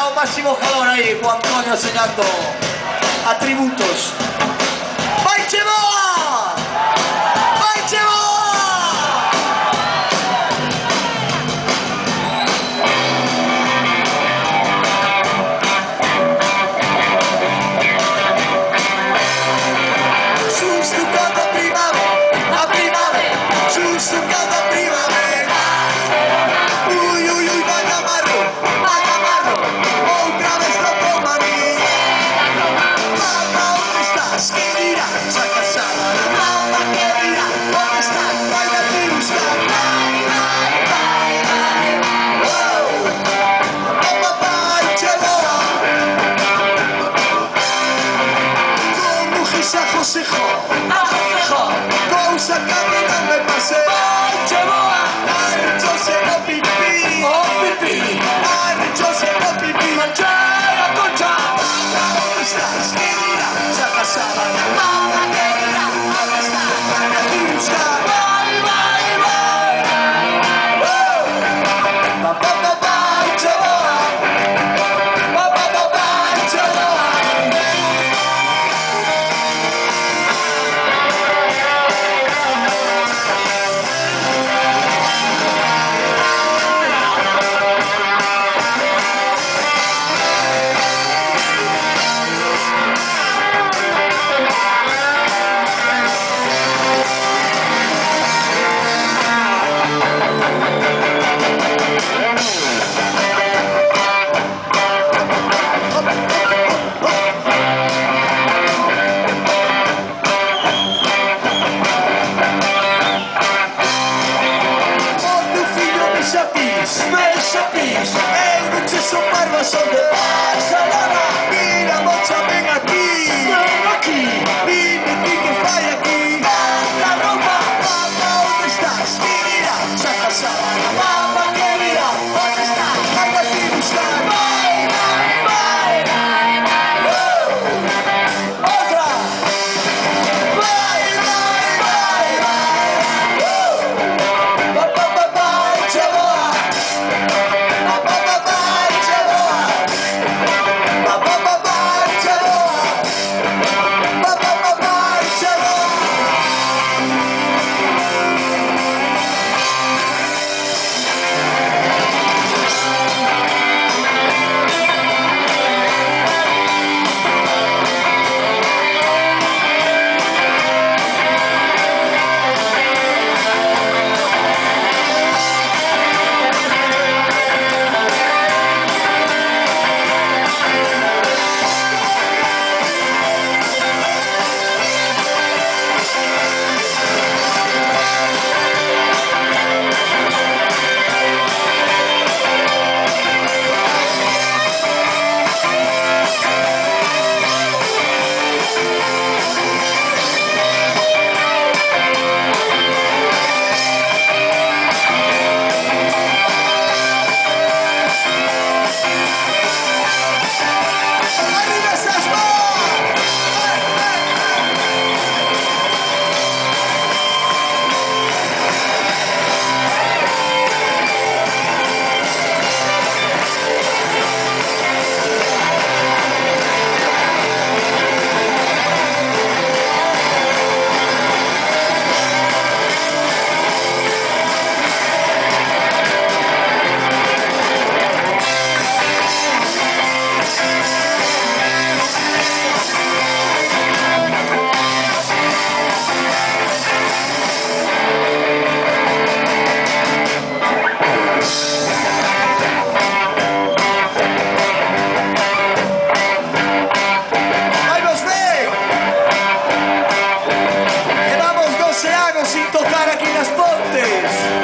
Bravo, máximo calor ahí, Juan Antonio enseñando atributos. ¡Vai Cheboa! ¡Vai Cheboa! Giusto quando a primavera, giusto quando a primavera. Uy, uy, uy, vaya marro, otra vez lo tomaré. Mamá, ¿dónde estás? ¿Qué dirá? Saca sala. Mamá, ¿qué dirá? ¿Dónde estás? Vaya a buscar. Bye, bye, bye, bye. Wow. Papá, bye, Cheboa. Como Gisa Josejo. Cousa que a mí no me pase. Bye, Cheboa. Ay, yo sé no pipí. Oh, pipí. Ay, yo sé no pipí. Manchera, concha. Mamá, ¿dónde estás? ¿Qué dirá? Saca sábana. Mamá, ¿qué dirá? ¿Dónde estás? Vaya a buscar. Bye, bye, bye. Papá, papá, Cheboa. Papá, papá, Cheboa. Son de Barcelona, mira mocha, ven aquí, dime que falla aquí, la ropa, mamá, ¿dónde estás? Mira, saca sábana, mamá querida, ¿dónde estás? Vaya aquí a buscar, bye, bye, bye, bye, otra, bye, bye, bye, bye, bye, bye, Cheboa, tocar aquí en Las Pontes.